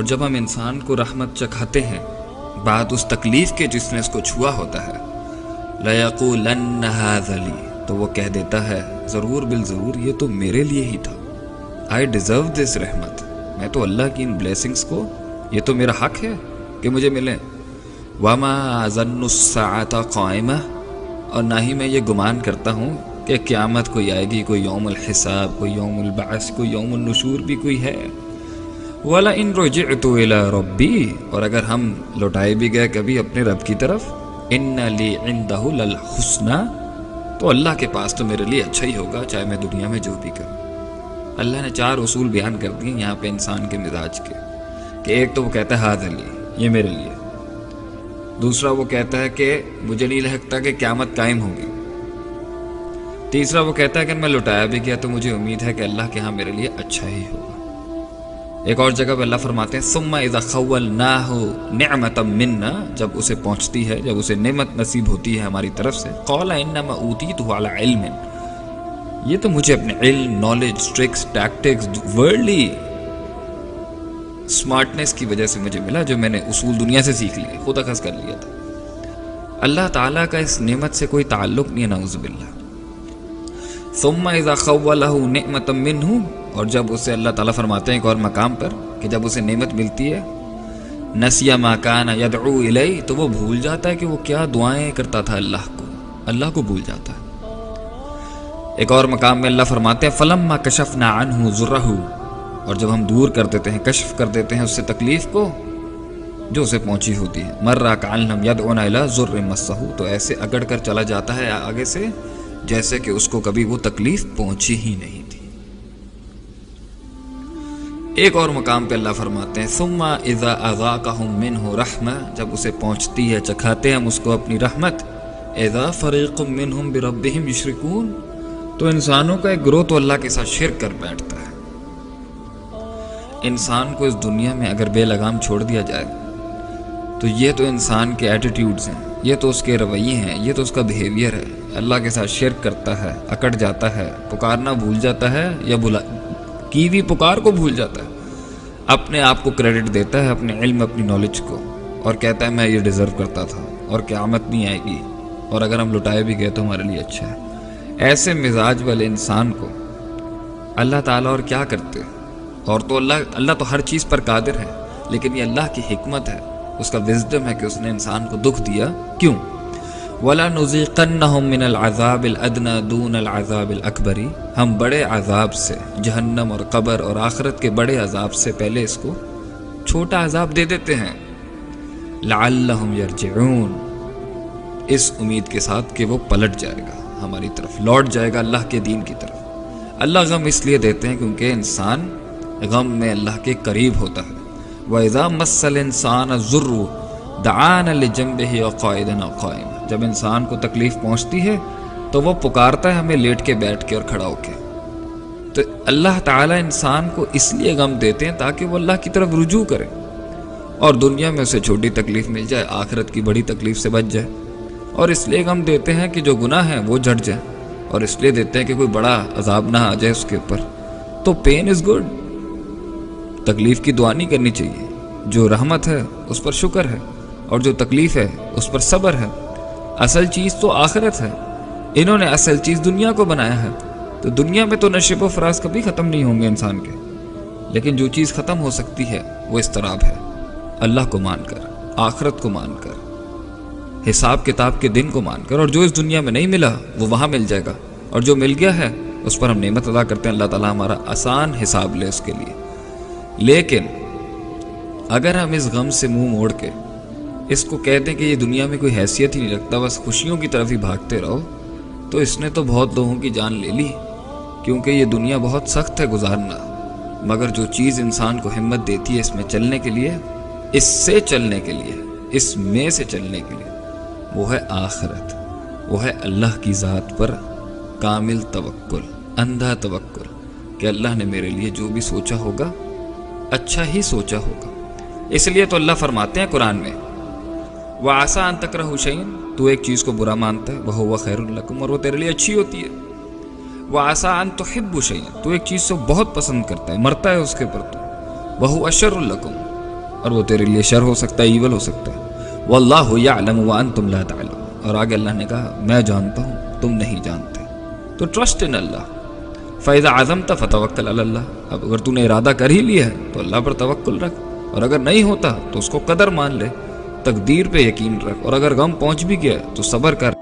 اور جب ہم انسان کو رحمت چکھاتے ہیں بعد اس تکلیف کے جس نے اس کو چھوا ہوتا ہے، لَيَقُولَنَّ هَذَا لِي، تو وہ کہہ دیتا ہے ضرور بالضرور یہ تو میرے لیے ہی تھا، I deserve this رحمت، میں تو اللہ کی ان بلیسنگز کو، یہ تو میرا حق ہے کہ مجھے ملیں۔ وَمَا أَظُنُّ السَّاعَةَ قَائِمَةً، اور نہ ہی میں یہ گمان کرتا ہوں کہ قیامت کوئی آئے گی، کوئی یوم الحساب، کوئی یوم البعث، کوئی یوم النشور بھی کوئی ہے۔ وَلَئِن رُجِعْتُ إِلَىٰ رَبِّي، اور اگر ہم لوٹائے بھی گئے کبھی اپنے رب کی طرف، إِنَّ لِي عِندَهُ لَلْحُسْنَىٰ، تو اللہ کے پاس تو میرے لیے اچھا ہی ہوگا چاہے میں دنیا میں جو بھی کروں۔ اللہ نے 4 اصول بیان کر دیے یہاں پہ انسان کے مزاج کے، کہ ایک تو وہ کہتا ہے ہاذا لی، یہ میرے لیے، دوسرا وہ کہتا ہے کہ مجھے نہیں لگتا کہ قیامت قائم ہوگی، تیسرا وہ کہتا ہے کہ میں لوٹایا بھی گیا تو مجھے امید ہے کہ اللہ کے ہاں میرے لیے اچھا ہی ہوگا۔ ایک اور جگہ پہ اللہ فرماتے ہیں ثم اذا خولناه نعمة منا، جب اسے پہنچتی ہے، جب اسے نعمت نصیب ہوتی ہے ہماری طرف سے، قال انما اوتیته على علم، یہ تو مجھے اپنے علم، نالج، ٹرکس، ٹیکٹکس، ورلڈلی سمارٹنس کی وجہ سے مجھے ملا، جو میں نے اصول دنیا سے سیکھ لیے، خود اخذ کر لیا تھا۔ اللہ تعالیٰ کا اس نعمت سے کوئی تعلق نہیں ہے، نعوذ باللہ۔ ثم اذا خوله نعمة منه، اور جب اسے اللہ تعالیٰ فرماتے ہیں ایک اور مقام پر کہ جب اسے نعمت ملتی ہے، نسی ما کان یدعو الیہ، تو وہ بھول جاتا ہے کہ وہ کیا دعائیں کرتا تھا اللہ کو بھول جاتا ہے۔ ایک اور مقام میں اللہ فرماتے ہیں فلما کشفنا عنہ ضرہ، اور جب ہم دور کر دیتے ہیں، کشف کر دیتے ہیں اس سے تکلیف کو جو اسے پہنچی ہوتی ہے، مر کأن لم یدعنا الی ضر مسہ، تو ایسے اگڑ کر چلا جاتا ہے آگے سے جیسے کہ اس کو کبھی وہ تکلیف پہنچی ہی نہیں تھی۔ ایک اور مقام پہ اللہ فرماتے ہیں ثم اذا اذاقهم منه رحمہ، جب اسے پہنچتی ہے، چکھاتے ہیں ہم اس کو اپنی رحمت، اذا فریق منهم بربهم یشرکون، تو انسانوں کا ایک گروہ تو اللہ کے ساتھ شرک کر بیٹھتا ہے۔ انسان کو اس دنیا میں اگر بے لگام چھوڑ دیا جائے تو یہ تو انسان کے ایٹیٹیوڈز ہیں، یہ تو اس کے رویے ہیں، یہ تو اس کا بیہیویئر ہے۔ اللہ کے ساتھ شرک کرتا ہے، اکڑ جاتا ہے، پکارنا بھول جاتا ہے، یا کی بھی پکار کو بھول جاتا ہے، اپنے آپ کو کریڈٹ دیتا ہے، اپنے علم، اپنی نالج کو، اور کہتا ہے میں یہ ڈیزرو کرتا تھا اور قیامت نہیں آئے گی، اور اگر ہم لٹائے بھی گئے تو ہمارے لیے اچھا ہے۔ ایسے مزاج والے انسان کو اللہ تعالیٰ اور کیا کرتے، اور تو اللہ تو ہر چیز پر قادر ہے، لیکن یہ اللہ کی حکمت ہے، اس کا وزڈم ہے کہ اس نے انسان کو دکھ دیا۔ کیوں؟ وَلَنُذِيقَنَّهُم مِّنَ الْعَذَابِ الْأَدْنَىٰ دُونَ الْعَذَابِ الْأَكْبَرِ، ہم بڑے عذاب سے، جہنم اور قبر اور آخرت کے بڑے عذاب سے پہلے اس کو چھوٹا عذاب دے دیتے ہیں، لَعَلَّهُمْ يَرْجِعُونَ، اس امید کے ساتھ کہ وہ پلٹ جائے گا ہماری طرف، لوٹ جائے گا اللہ کے دین کی طرف۔ اللہ غم اس لیے دیتے ہیں کیونکہ انسان غم میں اللہ کے قریب ہوتا ہے۔ وَإِذَا مَسَّ الْإِنسَانَ الضُّرُّ دَعَانَا لِجَنبِهِ وَقَاعِدًا أَوْ قَائِمًا، جب انسان کو تکلیف پہنچتی ہے تو وہ پکارتا ہے ہمیں لیٹ کے، بیٹھ کے اور کھڑا ہو کے۔ تو اللہ تعالیٰ انسان کو اس لیے غم دیتے ہیں تاکہ وہ اللہ کی طرف رجوع کرے، اور دنیا میں اسے چھوٹی تکلیف مل جائے، آخرت کی بڑی تکلیف سے بچ جائے۔ اور اس لیے غم دیتے ہیں کہ جو گناہ ہیں وہ جھٹ جائیں، اور اس لیے دیتے ہیں کہ کوئی بڑا عذاب نہ آ جائے اس کے اوپر۔ تو پین از گڈ، تکلیف کی دعا نہیں کرنی چاہیے، جو رحمت ہے اس پر شکر ہے، اور جو تکلیف ہے اس پر صبر ہے۔ اصل چیز تو آخرت ہے، انہوں نے اصل چیز دنیا کو بنایا ہے، تو دنیا میں تو نشیب و فراز کبھی ختم نہیں ہوں گے انسان کے، لیکن جو چیز ختم ہو سکتی ہے وہ اضطراب ہے، اللہ کو مان کر، آخرت کو مان کر، حساب کتاب کے دن کو مان کر، اور جو اس دنیا میں نہیں ملا وہ وہاں مل جائے گا، اور جو مل گیا ہے اس پر ہم نعمت ادا کرتے ہیں، اللہ تعالیٰ ہمارا آسان حساب لے اس کے لیے۔ لیکن اگر ہم اس غم سے منہ موڑ کے اس کو کہتے ہیں کہ یہ دنیا میں کوئی حیثیت ہی نہیں رکھتا، بس خوشیوں کی طرف ہی بھاگتے رہو، تو اس نے تو بہت لوگوں کی جان لے لی، کیونکہ یہ دنیا بہت سخت ہے گزارنا، مگر جو چیز انسان کو ہمت دیتی ہے اس میں چلنے کے لیے، اس سے چلنے کے لیے، اس میں سے چلنے کے لیے، وہ ہے آخرت، وہ ہے اللہ کی ذات پر کامل توکل، اندھا توکل، کہ اللہ نے میرے لیے جو بھی سوچا ہوگا اچھا ہی سوچا ہوگا۔ اس لیے تو اللہ فرماتے ہیں قرآن میں وَعَسَىٰ أَن تَكْرَهُوا شَيْئًا، تو ایک چیز کو برا مانتا ہے، وَهُوَ خَيْرٌ لَكُمْ، اور وہ تیرے لیے اچھی ہوتی ہے۔ وَعَسَىٰ أَن تُحِبُّوا شَيْئًا، تو ایک چیز سے بہت پسند کرتا ہے، مرتا ہے اس کے پر، تو وَهُوَ شَرٌ لَكُمْ، اور وہ تیرے لیے شر ہو سکتا ہے، ایول ہو سکتا ہے۔ واللہ یعلم وانتم لا تعلمون، اور آگے اللہ نے کہا میں جانتا ہوں تم نہیں جانتے، تو ٹرسٹ ان اللہ۔ فَإِذَا عَزَمْتَ فَتَوَكَّلْ عَلَى اللَّهِ، اب اگر تو نے ارادہ کر ہی لیا ہے تو اللہ پر توکل رکھ، اور اگر نہیں ہوتا تو اس کو قدر مان لے، تقدیر پہ یقین رکھ، اور اگر غم پہنچ بھی گیا تو صبر کر۔